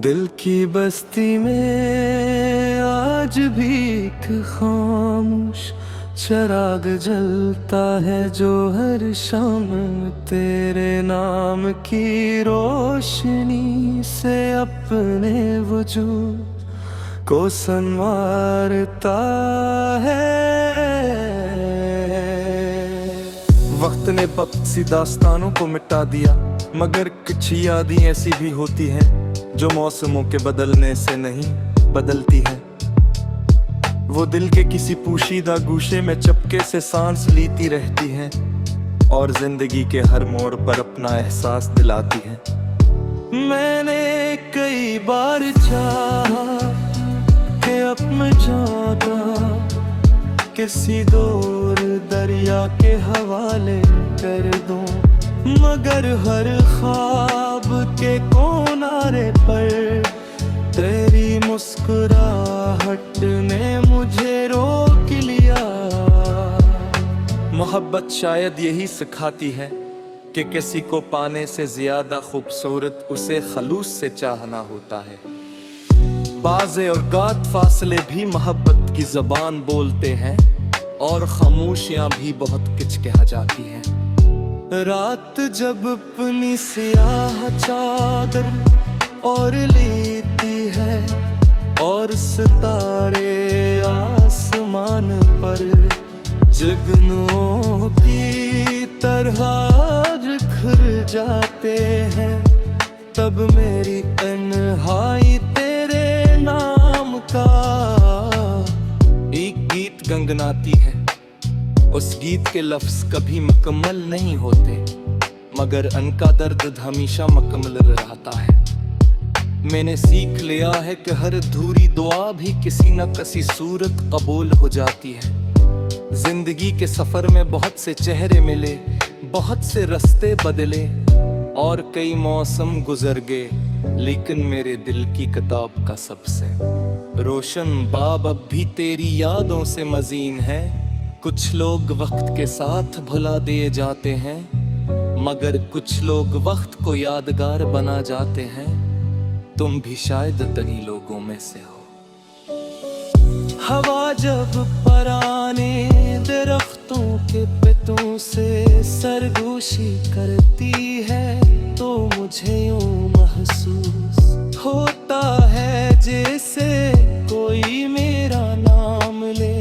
दिल की बस्ती में आज भी एक खामोश चराग जलता है जो हर शाम तेरे नाम की रोशनी से अपने वजूद को संवारता है। वक्त ने वक्त सी दास्तानों को मिटा दिया, मगर कुछ यादें ऐसी भी होती हैं जो मौसमों के बदलने से नहीं बदलती है। वो दिल के किसी पोशीदा गूशे में चपके से सांस लेती रहती हैं और जिंदगी के हर मोड़ पर अपना एहसास दिलाती हैं। मैंने कई बार चाहा कि अपना जाता किसी दूर दरिया के हवाले कर दूं, मगर हर ख्वाब के किनारे पर तेरी मुस्कुराहट ने मुझे रोक लिया। मोहब्बत शायद यही सिखाती है कि किसी को पाने से ज्यादा खूबसूरत उसे खलूस से चाहना होता है। बाज़े और गात फासले भी मोहब्बत की ज़बान बोलते हैं और खामोशियां भी बहुत कुछ कहा जाती हैं। रात जब अपनी सियाह चादर और लेती है और सितारे आसमान पर जुगनुओं की तरह बिखर जाते हैं, तब मेरी तन्हाई तेरे नाम का एक गीत गंगनाती है। उस गीत के लफ्ज कभी मुकम्मल नहीं होते, मगर उनका दर्द हमेशा मुकम्मल रहता है। मैंने सीख लिया है कि हर अधूरी दुआ भी किसी न किसी सूरत कबूल हो जाती है। जिंदगी के सफर में बहुत से चेहरे मिले, बहुत से रास्ते बदले और कई मौसम गुजर गए, लेकिन मेरे दिल की किताब का सबसे रोशन बाब अब भी तेरी यादों से मजीन है। कुछ लोग वक्त के साथ भुला दिए जाते हैं, मगर कुछ लोग वक्त को यादगार बना जाते हैं। तुम भी शायद तनी लोगों में से हो। हवा जब पराने दरख्तों के पत्तों से सरगोशी करती है तो मुझे यूं महसूस होता है जैसे कोई मेरा नाम ले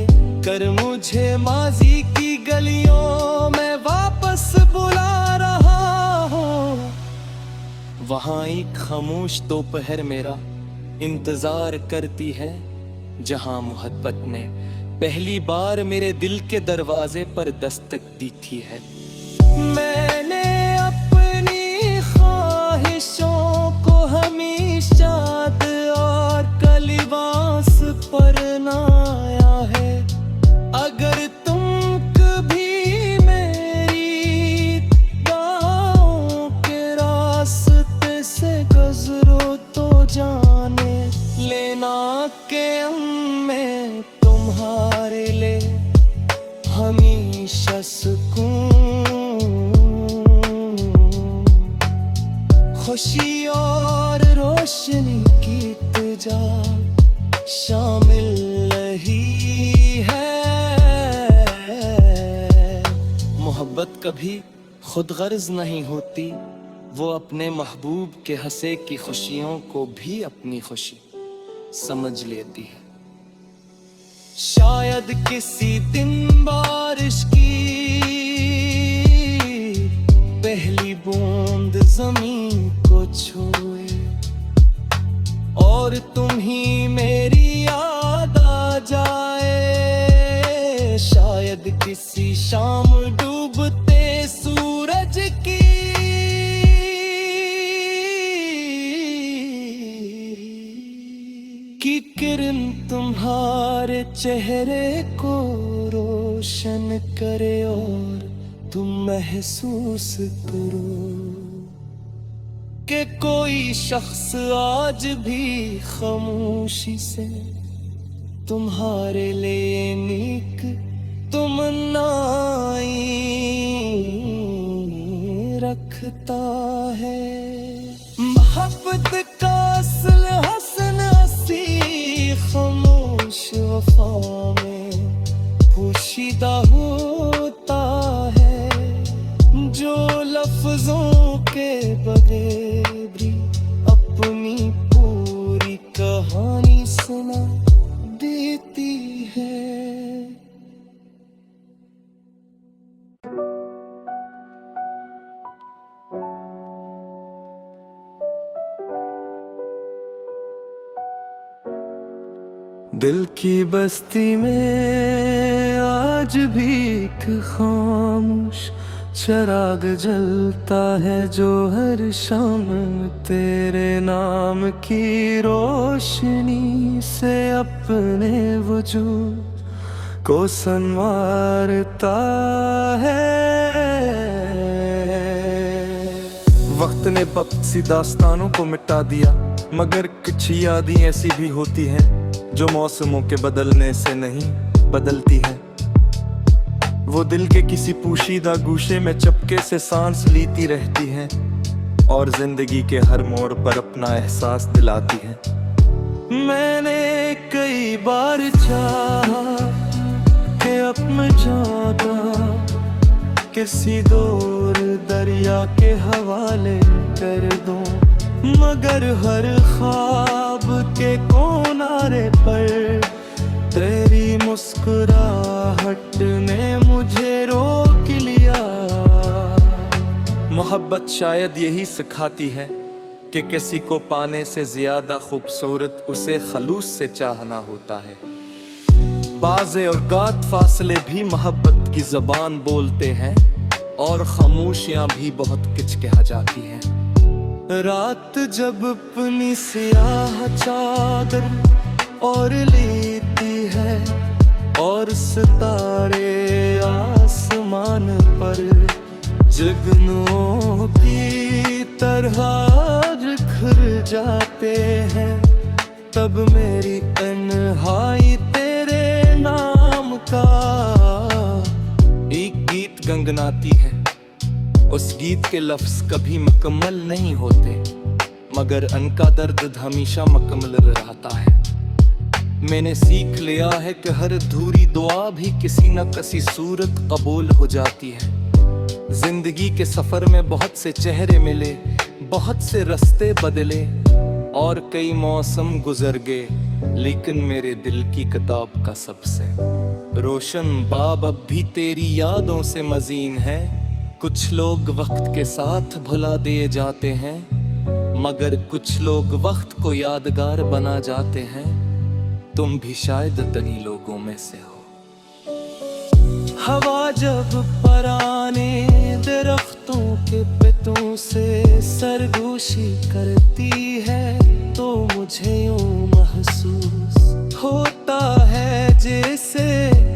कर मुझे माजी की गलियों में वापस बुला रहा हो। वहाँ एक खामोश दोपहर मेरा इंतजार करती है, जहाँ मोहब्बत ने पहली बार मेरे दिल के दरवाजे पर दस्तक दी थी है। मैंने अपनी ख्वाहिशों को हमेशा और कलिबास पर नाया है। अगर तुम कभी मेरी गाँव के रास्ते से गुजरो तो जाने लेना के मैं तुम्हारे लिए हमेशा सुकून, खुशी और रोशनी की तुझा शामिल रही है। मोहब्बत कभी खुद गर्ज नहीं होती, वो अपने महबूब के हंसे की खुशियों को भी अपनी खुशी समझ लेती है। शायद किसी दिन बारिश की पहली बूंद जमीन को छुए और तुम ही मेरी याद आ जाए। शायद किसी शाम डूबते सूरज की किरण तुम्हारे चेहरे को रोशन करे और तुम महसूस करो कि कोई शख्स आज भी खामोशी से तुम्हारे लिए नीक तमन्नाएं रखता है। मोहब्बत का असल दिल की बस्ती में आज भी एक खामोश चराग जलता है जो हर शाम तेरे नाम की रोशनी से अपने वजूद को संवारता है। वक्त ने वक्त सी दास्तानों को मिटा दिया, मगर कुछ यादें ऐसी भी होती हैं जो मौसमों के बदलने से नहीं बदलती है। वो दिल के किसी पोशीदा गूशे में चपके से सांस लेती रहती हैं और जिंदगी के हर मोड़ पर अपना एहसास दिलाती है। मैंने कई बार चाहा कि अब मैं जाता किसी दूर दरिया के हवाले कर दूं, मगर हर ख्वाब के किनारे पर तेरी मुस्कुराहट ने मुझे रोक लिया। मोहब्बत शायद यही सिखाती है कि किसी को पाने से ज्यादा खूबसूरत उसे खलूस से चाहना होता है। बाज़े औक़ात फासले भी मोहब्बत की ज़बान बोलते हैं और खामोशियाँ भी बहुत कुछ कहा जाती हैं। रात जब अपनी सियाह चादर और लेती है और सितारे आसमान पर जुगनुओं की तरह बिखर जाते हैं, तब मेरी तन्हाई तेरे नाम का एक गीत गंगनाती है। उस गीत के लफ्ज कभी मुकम्मल नहीं होते, मगर उनका दर्द हमेशा मुकम्मल रहता है। मैंने सीख लिया है कि हर अधूरी दुआ भी किसी न किसी सूरत कबूल हो जाती है। जिंदगी के सफर में बहुत से चेहरे मिले, बहुत से रास्ते बदले और कई मौसम गुजर गए, लेकिन मेरे दिल की किताब का सबसे रोशन बाब अब भी तेरी यादों से मजीन है। कुछ लोग वक्त के साथ भुला दिए जाते हैं, मगर कुछ लोग वक्त को यादगार बना जाते हैं। तुम भी शायद तन्हीं लोगों में से हो। हवा जब पुराने दरख्तों के पत्तों से सरगोशी करती है, तो मुझे यूं महसूस होता है जैसे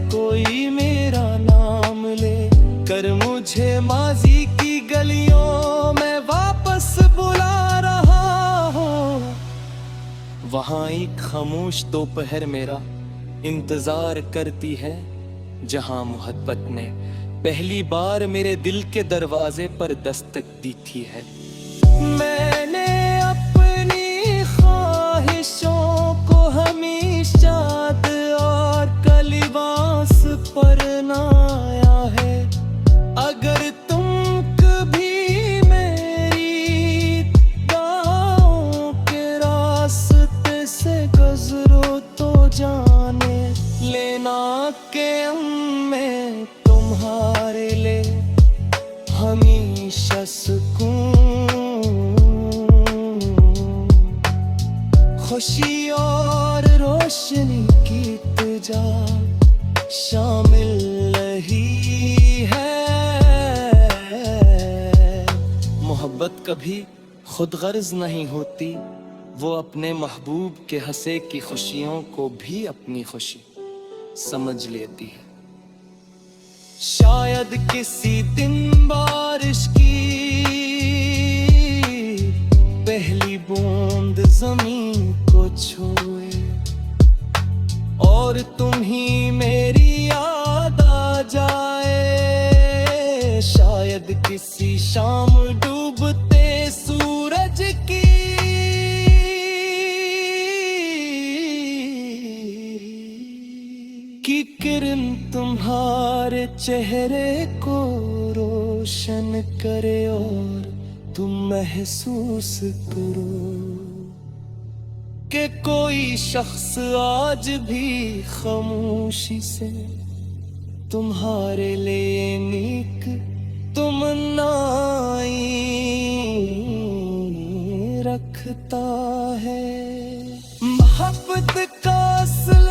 कोई मेरा नाम ले कर मुझे माजी की गलियों में वापस बुला रहा हो। वहाँ एक खामोश दोपहर मेरा इंतजार करती है, जहाँ मोहब्बत ने पहली बार मेरे दिल के दरवाजे पर दस्तक दी थी है। मैंने अपनी ख्वाहिशों को हमेशा और कलिबास पर नाया है। अगर तुम कभी मेरी गाँव के रास्ते से गुजरो तो जाने लेना के मैं तुम्हारे लिए हमेशा सुकून, खुशी और रोशनी की तुझा शामिल रही है। मोहब्बत कभी खुद गर्ज नहीं होती, वो अपने महबूब के हंसे की खुशियों को भी अपनी खुशी समझ लेती है। शायद किसी दिन बारिश की पहली बूंद जमीन को छुए और तुम ही मेरी याद आ जाए। शायद किसी शाम डूबते सूरज की किरण तुम्हारे चेहरे को रोशन करे और तुम महसूस करो कि कोई शख्स आज भी खामोशी से तुम्हारे लिए नीक तमन्नाएं रखता है। मोहब्बत का असल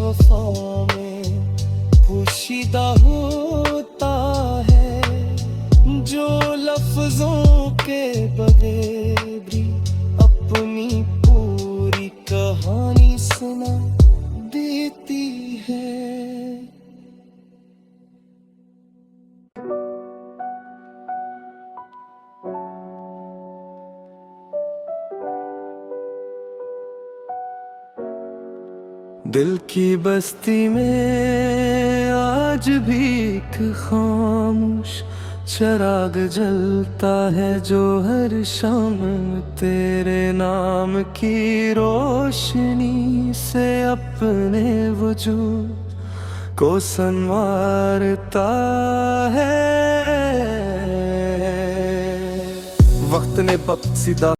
वफा में पोशीदा होता है, जो लफ्जों के बगैर भी अपनी पूरी कहानी सुना देती है। दिल की बस्ती में आज भी एक खामोश चिराग जलता है, जो हर शाम तेरे नाम की रोशनी से अपने वजूद को संवारता है। वक्त ने बख्शीदा